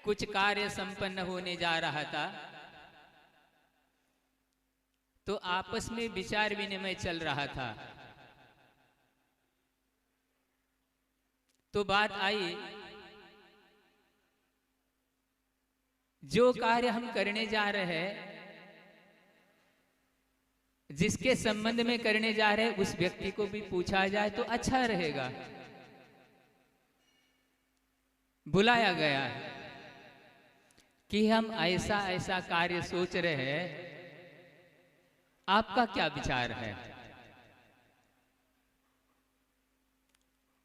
कुछ कार्य संपन्न होने जा रहा था, तो आपस में विचार विनिमय चल रहा था। तो बात आई, जो कार्य हम करने जा रहे हैं, जिसके संबंध में करने जा रहे हैं, उस व्यक्ति को भी पूछा जाए तो अच्छा रहेगा। बुलाया गया कि हम ऐसा ऐसा कार्य सोच रहे हैं, आपका क्या विचार है?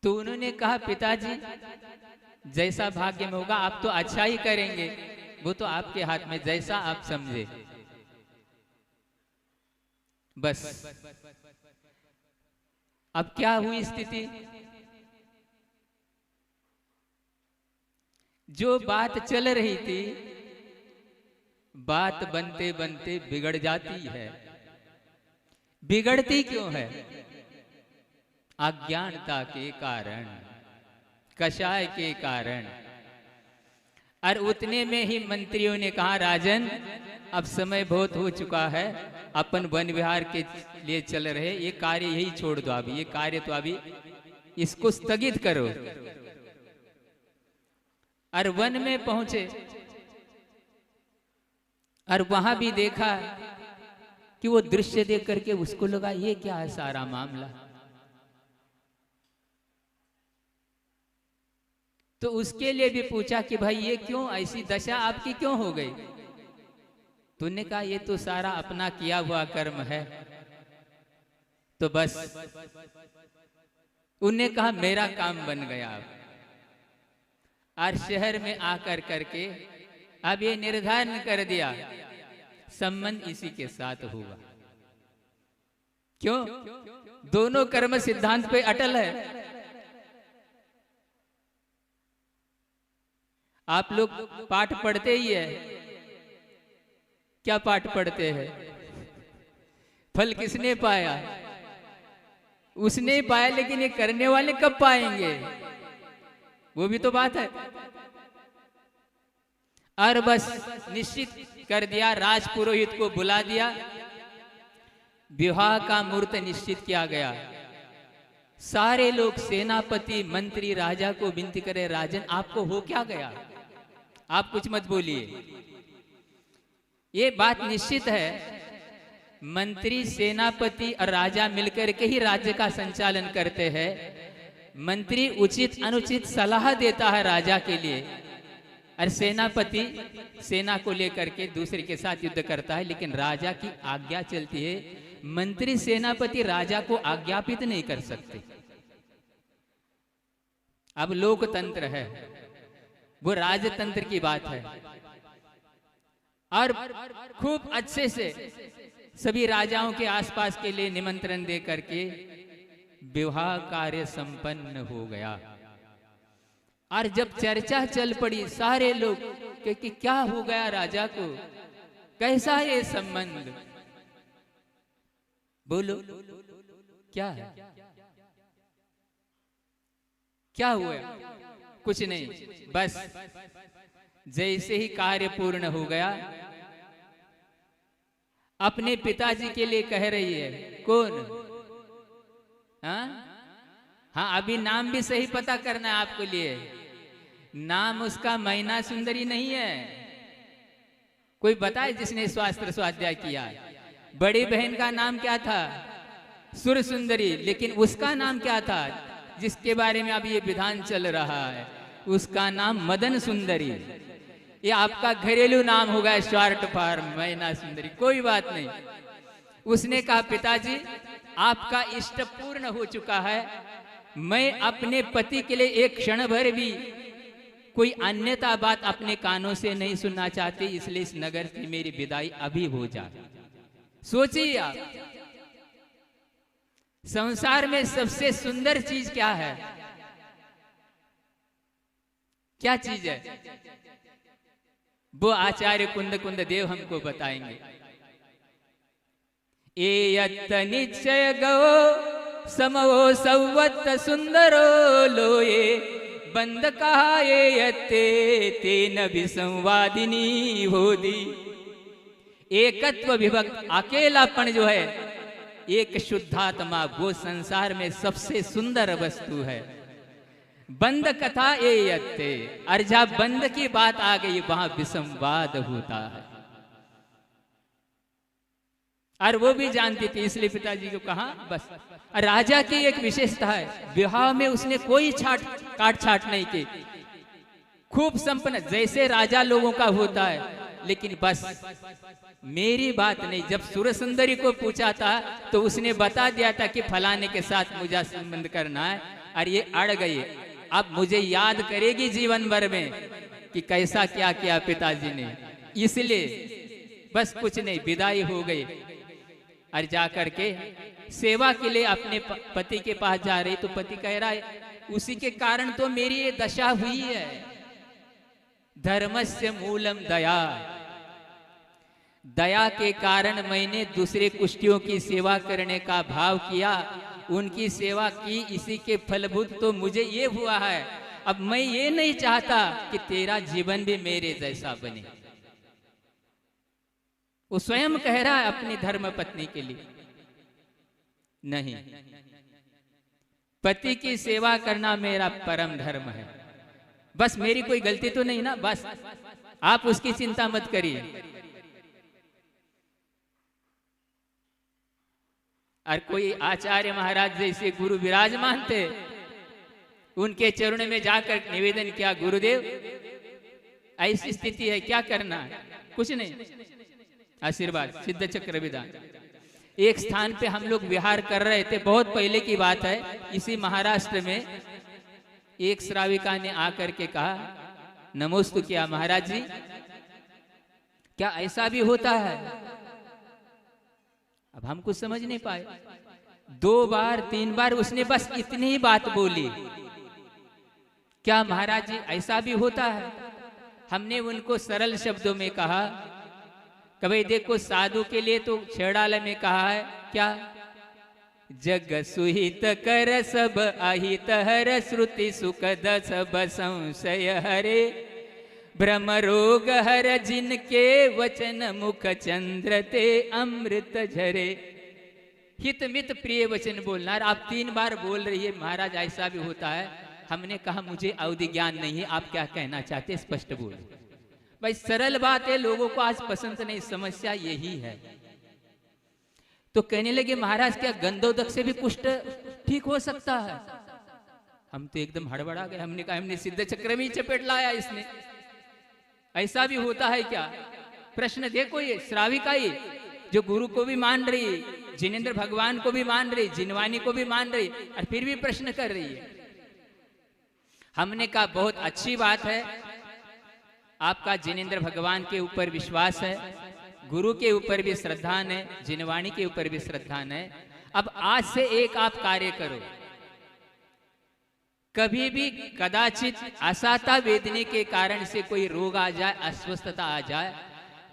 तो उन्होंने कहा, पिताजी जैसा भाग्य में होगा, आप तो अच्छा ही करेंगे, वो तो आपके हाथ में, जैसा आप समझे। बस अब क्या हुई स्थिति? जो बात चल रही थी, बात बनते बनते बिगड़ जाती है। बिगड़ती क्यों है? अज्ञानता के कारण, कषाय के कारण। और उतने में ही मंत्रियों ने कहा, राजन अब समय बहुत हो चुका है, अपन वन विहार के लिए चल रहे, ये कार्य यही छोड़ दो, अभी ये कार्य तो अभी इसको स्थगित करो। और वन में पहुंचे और वहां भी देखा कि वो दृश्य देख करके उसको लगा, ये क्या है सारा मामला। तो उसके लिए भी पूछा कि भाई ये क्यों, ऐसी दशा आपकी क्यों हो गई? तूने कहा, ये तो सारा अपना किया हुआ कर्म है। तो बस उन्होंने कहा, मेरा काम बन गया। और शहर में आकर करके अब ये निर्धारण कर दिया, संबंध इसी के साथ होगा। क्यों? दोनों कर्म सिद्धांत पे अटल है। आप लोग पाठ पढ़ते ही है, क्या पाठ पढ़ते हैं? फल किसने पाया? उसने ही पाया, लेकिन ये करने वाले कब पाएंगे? वो भी तो बात है। और बस निश्चित कर दिया, राजपुरोहित को बुला दिया, विवाह का मुहूर्त निश्चित किया गया। सारे लोग, सेनापति, मंत्री राजा को विनती करे, राजन आपको हो क्या गया? आप कुछ मत बोलिए। ये बात निश्चित है, मंत्री, सेनापति और राजा मिलकर के ही राज्य का संचालन करते हैं। मंत्री उचित अनुचित सलाह देता है राजा के लिए, और सेनापति सेना को लेकर के दूसरे के साथ युद्ध करता है, लेकिन राजा की आज्ञा चलती है। मंत्री सेनापति राजा को आज्ञापित नहीं कर सकते। अब लोकतंत्र है, वो राजतंत्र की बात है। और खूब अच्छे से सभी राजाओं के आसपास के लिए निमंत्रण दे करके विवाह कार्य संपन्न हो गया। और जब चर्चा चल पड़ी, सारे लोग कि क्या हो गया राजा को, कैसा ये संबंध, बोलो क्या है, क्या हुआ? कुछ नहीं, बस जैसे ही कार्य पूर्ण हो गया, अपने पिताजी के लिए कह रही है। कौन? हाँ, अभी नाम भी सही पता करना है आपके लिए। नाम उसका मैना सुंदरी नहीं है। कोई बताए जिसने शास्त्र स्वाध्याय किया? बड़ी बहन का नाम क्या था? सुर सुंदरी। लेकिन उसका नाम क्या था जिसके बारे में अब ये विधान चल रहा है? उसका नाम मदन सुंदरी। ये आपका घरेलू नाम होगा, शॉर्ट फॉर्म मैना सुंदरी। कोई बात नहीं। उसने कहा, पिताजी आपका इष्ट पूर्ण हो चुका है, मैं अपने पति के लिए एक क्षण भर भी कोई अन्यथा बात अपने कानों से नहीं सुनना चाहती, इसलिए इस नगर की मेरी विदाई अभी हो जाए। सोचिए आप, संसार में सबसे सुंदर चीज क्या है? क्या चीज है? वो आचार्य कुंद कुंद देव हमको बताएंगे। एयत निश्चय गो समो संवत सुंदरो लोये बंद कहा ये यत्ते तेन विसंवादिनी होदी। एकत्व विभक्त अकेलापन जो है, एक शुद्धात्मा, वो संसार में सबसे सुंदर वस्तु है। बंद कथा ये यत्ते, और जहां बंद की बात आ गई वहां विसंवाद होता है। और वो भी जानती थी, इसलिए पिताजी को कहा बस। राजा की एक विशेषता है, विवाह में उसने कोई काट छाट नहीं की, खूब संपन्न जैसे राजा लोगों का होता है। लेकिन बस मेरी बात नहीं। जब सुरसुंदरी को पूछा था तो उसने बता दिया था कि फलाने के साथ मुझे संबंध करना है, और ये अड़ गई। अब मुझे याद करेगी जीवन भर में कि कैसा क्या किया पिताजी ने। इसलिए बस कुछ नहीं, विदाई हो गई। और जाकर के सेवा के लिए अपने पति के पास जा रही तो पति कह रहा है उसी के कारण तो मेरी ये दशा हुई है। धर्मस्य मूलम दया, दया के कारण मैंने दूसरे कुष्ठियों की सेवा करने का भाव किया, उनकी सेवा की, इसी के फलभूत तो मुझे ये हुआ है। अब मैं ये नहीं चाहता कि तेरा जीवन भी मेरे जैसा बने। वो स्वयं कह रहा है अपनी धर्म पत्नी के लिए। नहीं, पति की सेवा करना मेरा परम धर्म है। बस मेरी कोई गलती तो नहीं ना, बस आप उसकी चिंता मत करिए। और कोई आचार्य महाराज जैसे गुरु विराजमान थे, उनके चरणों में जाकर निवेदन किया, गुरुदेव ऐसी स्थिति है, क्या करना है? कुछ नहीं, आशीर्वाद, सिद्ध चक्र विधान। एक स्थान पे हम लोग विहार कर रहे थे, बहुत पहले की बात है, इसी महाराष्ट्र में एक श्राविका ने आकर के कहा, नमोस्तु किया, महाराज जी क्या ऐसा भी होता है? अब हम कुछ समझ नहीं पाए। 2 बार 3 बार उसने बस इतनी ही बात बोली, क्या महाराज जी ऐसा भी होता है? हमने उनको सरल शब्दों में कहा, कभी देखो साधु के लिए तो छेड़ाले में कहा है क्या, जग सुहित कर सब अहित हर, श्रुति सुखद सब संशय हरे, भ्रम रोग हर जिनके वचन मुख चंद्र ते अमृत झरे। हित मित प्रिय वचन बोलना। आप 3 बार बोल रही है महाराज ऐसा भी होता है। हमने कहा मुझे अवधि ज्ञान नहीं है, आप क्या कहना चाहते स्पष्ट बोल। भाई सरल बात है, लोगों को आज पसंद नहीं, समस्या यही है। तो कहने लगे महाराज क्या गंधोदक से भी कुष्ठ ठीक हो सकता है? हम तो एकदम हड़बड़ा गए। हमने कहा हमने सिद्ध चक्र में चपेट लाया इसने, ऐसा भी होता है क्या? प्रश्न देखो, ये श्राविकाई जो गुरु को भी मान रही, जिनेंद्र भगवान को भी मान रही, जिनवानी को भी मान रही, और फिर भी प्रश्न कर रही है। हमने कहा बहुत अच्छी बात है, आपका जिनेंद्र भगवान के ऊपर विश्वास है, गुरु के ऊपर भी श्रद्धा है, जिनवाणी के ऊपर भी श्रद्धा है। अब आज से एक आप कार्य करो, कभी भी कदाचित असाता वेदने के कारण से कोई रोग आ जाए, अस्वस्थता आ जाए,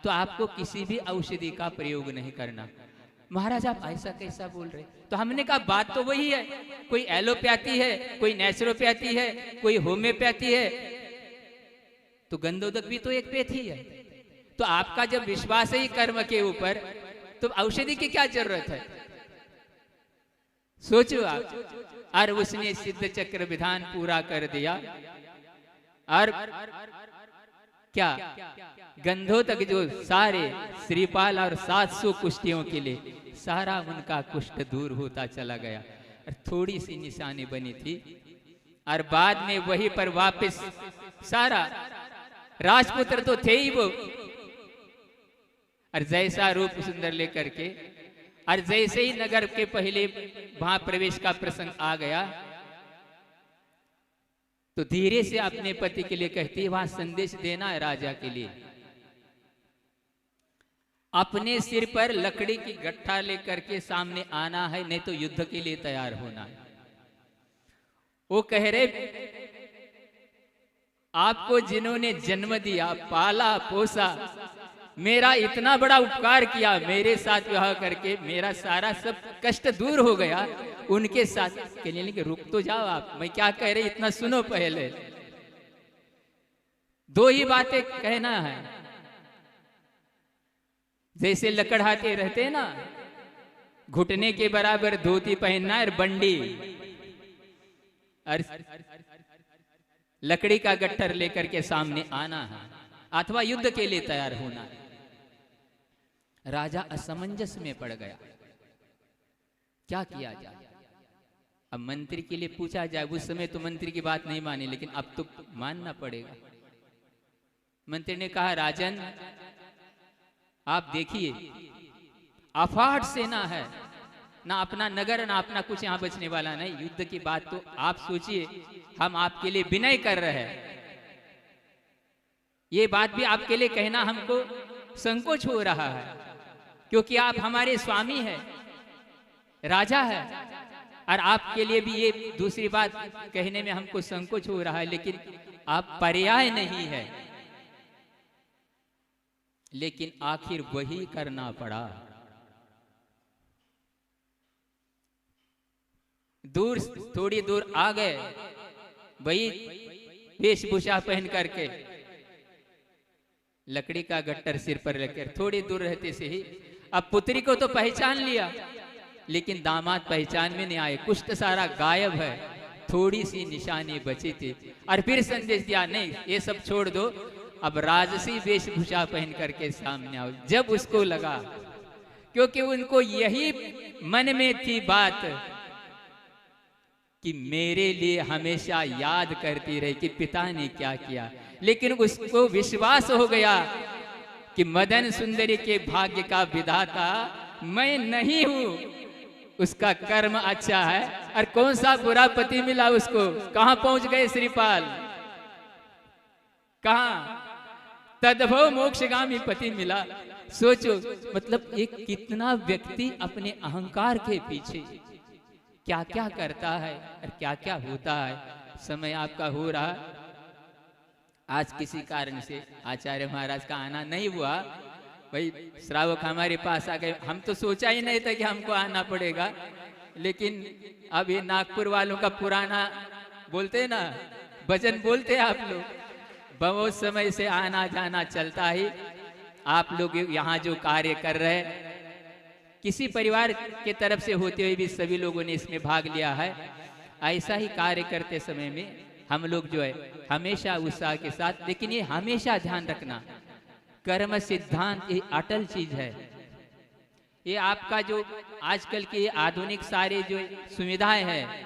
तो आपको किसी भी औषधि का प्रयोग नहीं करना। महाराज आप ऐसा कैसा बोल रहे? तो हमने कहा बात तो वही है, कोई एलोपैथी है, कोई नेचुरोपैथी है, कोई होम्योपैथी है, तो गंधोदक भी तो एक पैथी है। तो आपका जब विश्वास है कर्म के ऊपर, तो औषधि की क्या जरूरत है? सोचो आप। और उसने सिद्ध चक्र विधान पूरा कर दिया। और क्या गंधोदक जो सारे श्रीपाल और 700 कुष्ठियों के लिए सारा उनका कुष्ठ दूर होता चला गया, और थोड़ी सी निशानी बनी थी। और बाद में वहीं पर वापस सारा राजपुत्र तो थे ही वो, और जैसा रूप सुंदर लेकर के, और जैसे ही नगर के पहले वहां प्रवेश का प्रसंग आ गया, तो धीरे से अपने पति के लिए कहती है वहां संदेश देना है राजा के लिए, अपने सिर पर लकड़ी की गट्ठा लेकर के सामने आना है, नहीं तो युद्ध के लिए तैयार होना है। वो कह रहे आपको जिन्होंने जन्म दिया, पाला पोसा, मेरा इतना बड़ा उपकार किया, मेरे साथ विवाह करके मेरा सारा सब कष्ट दूर हो गया, उनके साथ कहने लगे रुक तो जाओ आप, मैं क्या कह रही इतना सुनो पहले। दो ही बातें कहना है। जैसे लकड़हाते रहते हैं ना, घुटने के बराबर धोती पहनना और बंडी और लकड़ी का गट्ठर लेकर के सामने आना है, अथवा युद्ध के लिए तैयार होना है। राजा असमंजस में पड़ गया, क्या किया जाए। अब मंत्री के लिए पूछा जाए, उस समय तो मंत्री की बात नहीं मानी, लेकिन अब तो मानना पड़ेगा। मंत्री ने कहा, राजन आप देखिए, अफाट सेना है, ना अपना नगर ना अपना कुछ यहाँ बचने वाला नहीं। युद्ध की बात तो आप सोचिए, हम आपके लिए विनय कर रहे हैं, ये बात भी आपके लिए कहना हमको संकोच हो रहा है, क्योंकि आप हमारे स्वामी हैं, राजा है, और आपके लिए भी ये दूसरी बात कहने में हमको संकोच हो रहा है, लेकिन आप पर्याय नहीं है। लेकिन आखिर वही करना पड़ा। दूर, थोड़ी दूर आ गए, वही वेशभूषा पहन करके, लकड़ी का गट्टर सिर पर रखकर, थोड़ी दूर रहते से ही अब पुत्री को तो पहचान लिया, लेकिन दामाद पहचान में नहीं आए, कुछ तो सारा गायब है, थोड़ी सी निशानी बची थी। और फिर संदेश दिया, नहीं ये सब छोड़ दो, अब राजसी वेशभूषा पहन करके सामने आओ। जब उसको लगा, क्योंकि उनको यही मन में थी बात कि मेरे लिए हमेशा याद करती रही कि पिता ने क्या किया, लेकिन उसको विश्वास हो गया कि मदन सुंदरी के भाग्य का विधाता मैं नहीं हूं, उसका कर्म अच्छा है, और कौन सा बुरा पति मिला उसको। कहां पहुंच गए श्रीपाल, कहां तदभव मोक्षगामी पति मिला। सोचो, मतलब एक कितना व्यक्ति अपने अहंकार के पीछे क्या क्या करता है और क्या क्या होता है। समय आपका हो रहा, आज किसी कारण से आचार्य महाराज का आना नहीं हुआ, भाई श्रावक हमारे पास आ गए। हम तो सोचा ही नहीं था कि हमको आना पड़ेगा, लेकिन अब ये नागपुर वालों का पुराना बोलते ना भजन बोलते आप लोग, बहुत समय से आना जाना चलता ही। आप लोग यहाँ जो कार्य कर रहे हैं, किसी परिवार के तरफ से होते हुए भी सभी लोगों ने इसमें भाग लिया है। ऐसा ही कार्य करते समय में हम लोग जो है हमेशा उत्साह के साथ, लेकिन ये हमेशा ध्यान रखना, कर्म सिद्धांत ये अटल चीज है। ये आपका जो आजकल के आधुनिक सारे जो सुविधाएं हैं,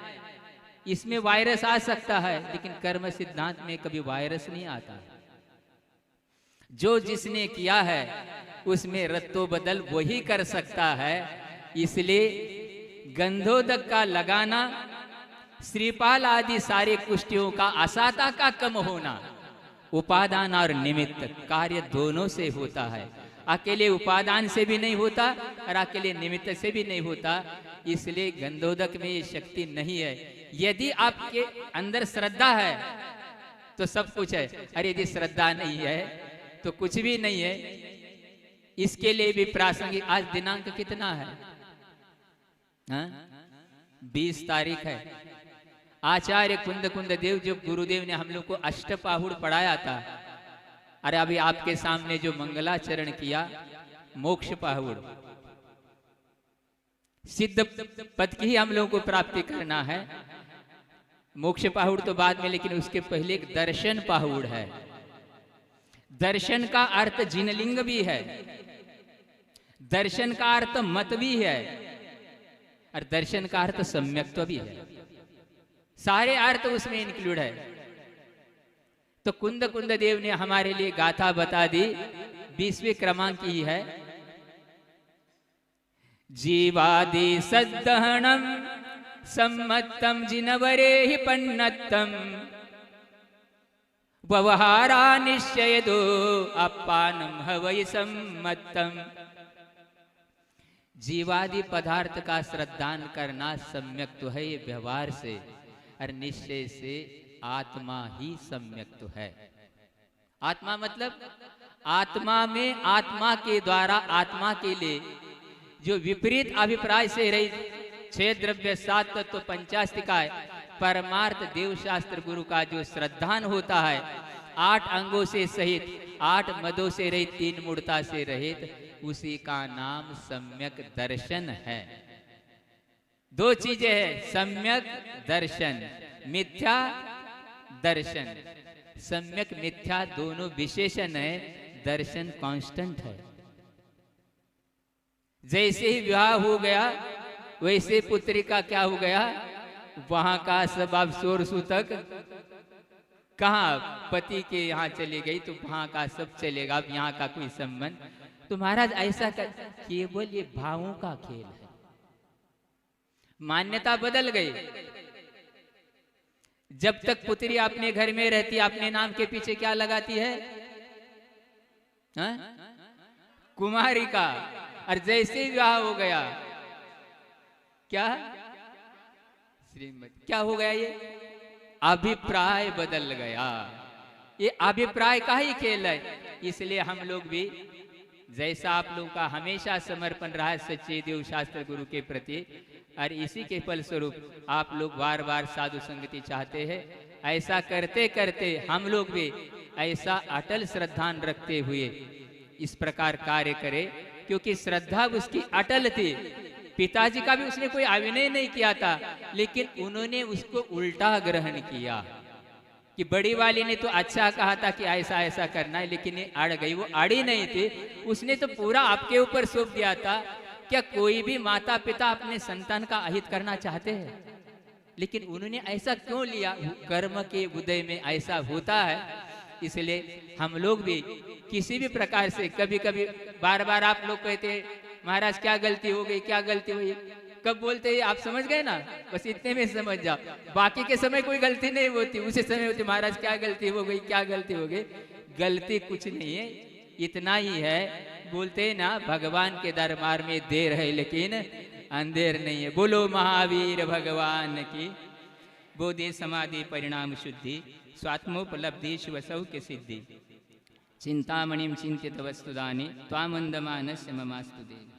इसमें वायरस आ सकता है, लेकिन कर्म सिद्धांत में कभी वायरस नहीं आता। जो जिसने किया है उसमें रत्तो बदल वही कर सकता है। इसलिए गंधोदक का लगाना, श्रीपाल आदि सारे कुष्टियों का असाता का कम होना, उपादान और निमित्त कार्य दोनों से होता है। अकेले उपादान से भी नहीं होता और अकेले निमित्त से भी नहीं होता। इसलिए गंधोदक में ये शक्ति नहीं है। यदि आपके अंदर श्रद्धा है तो सब कुछ है, अरे यदि श्रद्धा नहीं है तो कुछ भी नहीं है। इसके लिए भी प्रासंगिक, आज दिनांक कितना है? 20 तारीख है। आचार्य कुंद देव जो गुरुदेव ने हम लोग को अष्टपाहुड़ पढ़ाया था, अरे अभी आपके सामने जो मंगलाचरण किया, मोक्ष पाहुड़, सिद्ध पद की हम लोगों को प्राप्ति करना है। मोक्ष पाहुड़ तो बाद में, लेकिन उसके पहले एक दर्शन पाहुड़ है। दर्शन का अर्थ जिनलिंग भी है, दर्शन का अर्थ मत भी है, और दर्शन का अर्थ सम्यक्त्व भी है। सारे अर्थ उसमें इंक्लूड है। तो कुंद देव ने हमारे लिए गाथा बता दी, 20वें क्रमांक की है। जीवादि सद्दहणम सम्मत्तम जिनवरे ही पन्नत्तम व्यवहारा निश्चय दो अपानम हवै सम्मत्तम। जीवादि पदार्थ का श्रद्धान करना सम्यक तो है, ये व्यवहार से, और निश्चय से आत्मा ही सम्यक तो है। आत्मा मतलब आत्मा में, आत्मा के द्वारा, आत्मा के लिए जो विपरीत अभिप्राय से रहित 6 द्रव्य 7 तत्व 50 परमार्थ देव शास्त्र गुरु का जो श्रद्धान होता है, 8 अंगों से सहित, 8 मदों से रहित, 3 मूर्ता से रहित, उसी का नाम सम्यक दर्शन है। 2 चीजें हैं, सम्यक दर्शन, मिथ्या दर्शन। सम्यक मिथ्या दोनों विशेषण है, दर्शन कांस्टेंट है। जैसे ही विवाह हो गया वैसे पुत्री का क्या हो गया, वहां का सब अब शोर सूतक कहाँ पति के यहाँ चली गई तो वहां का सब चलेगा, अब यहाँ का कोई संबंध। तो महाराज ऐसा केवल ये भावों का खेल है, मान्यता बदल गई। जब तक पुत्री अपने घर में रहती, अपने नाम के पीछे क्या लगाती है, कुमारी का। और जैसे ही विवाह हो गया क्या श्रीमती, क्या हो गया, ये अभिप्राय बदल गया। ये अभिप्राय का ही खेल है। इसलिए हम लोग भी, जैसा आप लोगों का हमेशा समर्पण रहा है सच्चे देव शास्त्र गुरु के प्रति, और इसी के फलस्वरूप आप लोग बार बार साधु संगति चाहते हैं, ऐसा करते करते हम लोग भी ऐसा अटल श्रद्धा रखते हुए इस प्रकार कार्य करें, क्योंकि श्रद्धा उसकी अटल थी। पिताजी का भी उसने कोई अभिनय नहीं किया था, लेकिन उन्होंने उसको उल्टा ग्रहण किया कि बड़ी वाली ने तो अच्छा कहा था कि ऐसा ऐसा करना है, लेकिन ये अड़ गई। वो अड़ी नहीं थी, उसने तो पूरा आपके ऊपर सौंप दिया था। क्या कोई भी माता पिता अपने संतान का अहित करना चाहते हैं? लेकिन उन्होंने ऐसा क्यों लिया? कर्म के उदय में ऐसा होता है। इसलिए हम लोग भी किसी भी प्रकार से कभी कभी बार बार आप लोग कहते महाराज क्या गलती हो गई, क्या गलती हुई, कब बोलते हैं आप समझ गए ना, बस इतने में समझ जाओ। बाकी के समय कोई गलती नहीं होती, उसी समय होती महाराज क्या गलती हो गई, क्या गलती हो गई। गलती कुछ नहीं है, इतना ही है, बोलते हैं ना भगवान के दरबार में देर है लेकिन अंधेर नहीं है। बोलो महावीर भगवान की। बोधि समाधि परिणाम शुद्धि, स्वात्मोपलब्धि शिव सौख्य सिद्धि, चिंतामणिम चिंतित वस्तुदानी त्वामंदमानस्य ममास्तुते।